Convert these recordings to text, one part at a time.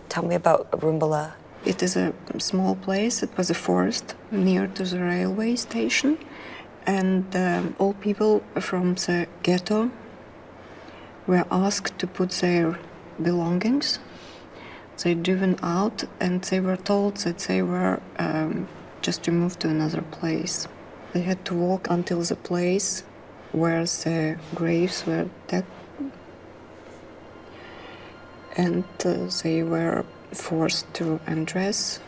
Tell me about rumbola. It is a small place. It was a forest near to the railway station. And all people from the ghetto were asked to put their belongings. They driven out and they were told that they were just to move to another place. They had to walk until the place where the graves were dug. And they were forced to undress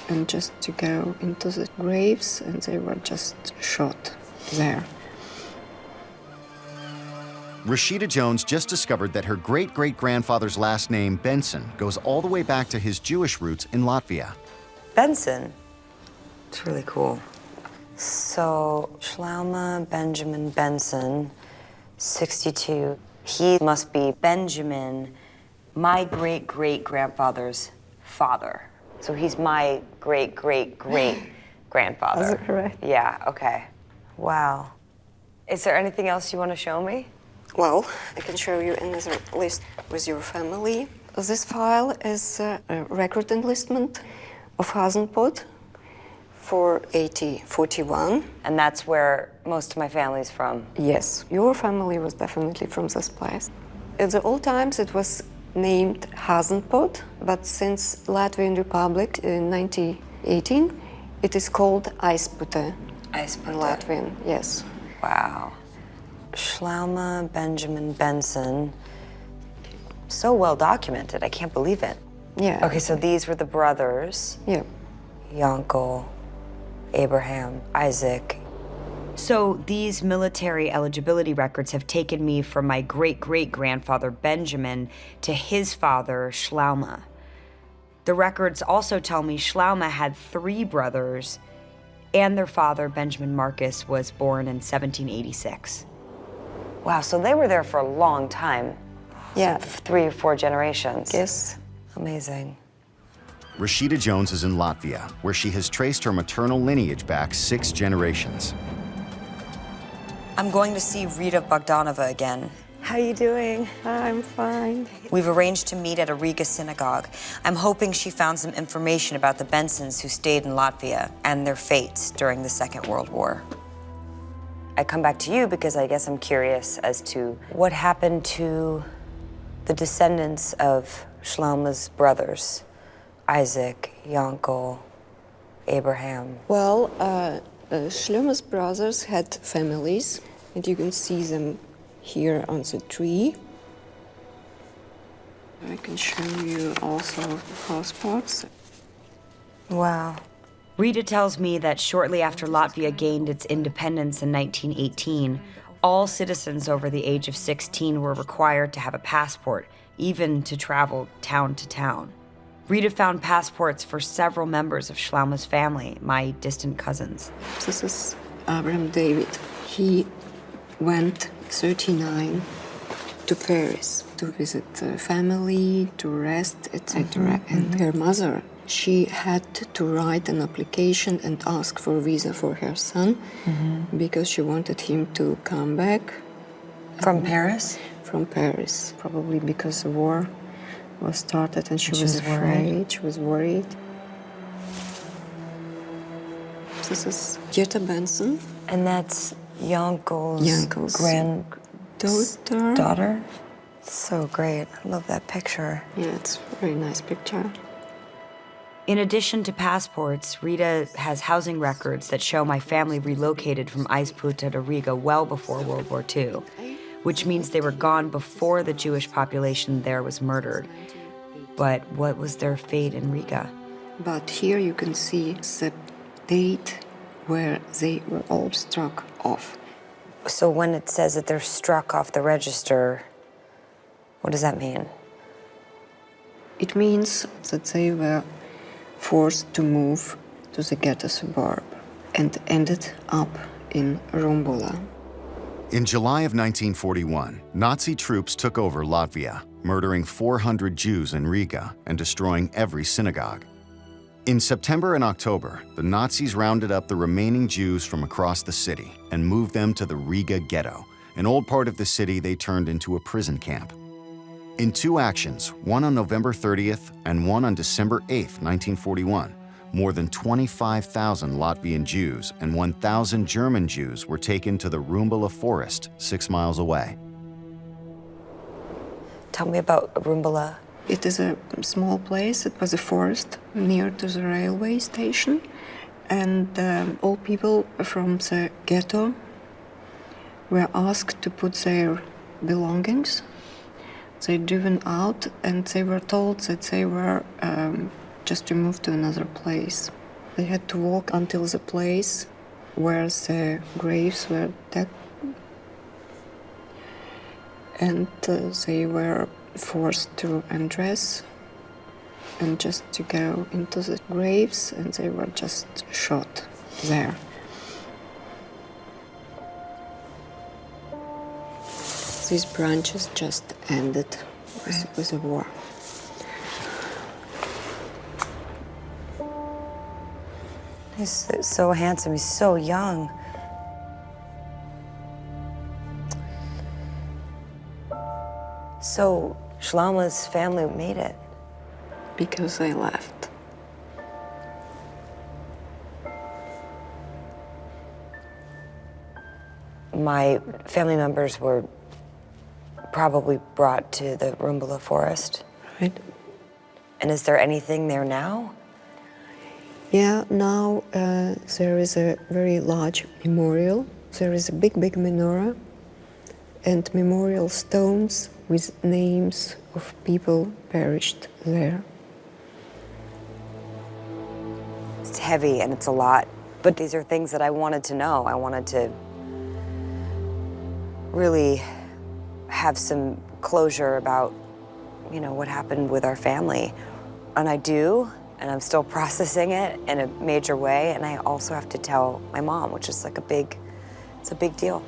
and just to go into the graves, and they were just shot there. Rashida Jones just discovered that her great-great-grandfather's last name, Benson, goes all the way back to his Jewish roots in Latvia. Benson? It's really cool. So, Shlomo Benjamin Benson, 62. He must be Benjamin, my great-great-grandfather's father. So he's my great-great-great-grandfather. Is that correct? Yeah, okay. Wow. Is there anything else you want to show me? Well, I can show you another list with your family. This file is a record enlistment of Hazenpot for 1841. And that's where most of my family's from? Yes, your family was definitely from this place. In the old times, it was named Hazenpot, but since Latvian Republic in 1918, it is called Aizpute. Aizpute. In Latvian, yes. Wow. Shlomo Benjamin Benson. So well documented, I can't believe it. Yeah. Okay, so these were the brothers. Yeah. Yankel, Abraham, Isaac. So these military eligibility records have taken me from my great-great-grandfather Benjamin to his father, Shlomo. The records also tell me Shlomo had 3 brothers, and their father, Benjamin Marcus, was born in 1786. Wow, so they were there for a long time. Yeah. 3 or 4 generations. Yes. Amazing. Rashida Jones is in Latvia, where she has traced her maternal lineage back 6 generations. I'm going to see Rita Bogdanova again. How you doing? I'm fine. We've arranged to meet at a Riga synagogue. I'm hoping she found some information about the Bensons who stayed in Latvia and their fates during the Second World War. I come back to you because I guess I'm curious as to what happened to the descendants of Shlomo's brothers, Isaac, Yankel, Abraham. Well, Shlomo's brothers had families, and you can see them here on the tree. I can show you also passports. Wow. Rita tells me that shortly after Latvia gained its independence in 1918, all citizens over the age of 16 were required to have a passport, even to travel town to town. Rita found passports for several members of Shlomo's family, my distant cousins. This is Abraham David. He went 39 to Paris to visit family, to rest, etc. And her mother, she had to write an application and ask for a visa for her son because she wanted him to come back. From Paris? From Paris, probably because the war was started and she was afraid, she was worried. This is Jetta Benson. And that's Yankel's granddaughter. Daughter? So great. I love that picture. Yeah, it's a very nice picture. In addition to passports, Rita has housing records that show my family relocated from Aizpute to Riga well before World War II, which means they were gone before the Jewish population there was murdered. But what was their fate in Riga? But here you can see the date where they were all struck off. So when it says that they're struck off the register, what does that mean? It means that they were forced to move to the ghetto suburb and ended up in Rumbola. In July of 1941, Nazi troops took over Latvia, murdering 400 Jews in Riga and destroying every synagogue. In September and October, the Nazis rounded up the remaining Jews from across the city and moved them to the Riga ghetto, an old part of the city they turned into a prison camp. In two actions, one on November 30th and one on December 8th, 1941, more than 25,000 Latvian Jews and 1,000 German Jews were taken to the Rumbola forest 6 miles away. Tell me about rumbola. It is a small place. It was a forest near to the railway station, and all people from the ghetto were asked to put their belongings. They driven out, and they were told that they were just to move to another place. They had to walk until the place where the graves were dug, and they were forced to undress and just to go into the graves, and they were just shot there. These branches just ended with the war. He's so handsome, he's so young. So Shlomo's family made it. Because they left. My family members were probably brought to the Rumbola forest. Right? And is there anything there now? Yeah, now there is a very large memorial. There is a big menorah and memorial stones with names of people perished there. It's heavy and it's a lot, but these are things that I wanted to know. I wanted to really have some closure about, what happened with our family. And I do, and I'm still processing it in a major way, and I also have to tell my mom, which is like it's a big deal.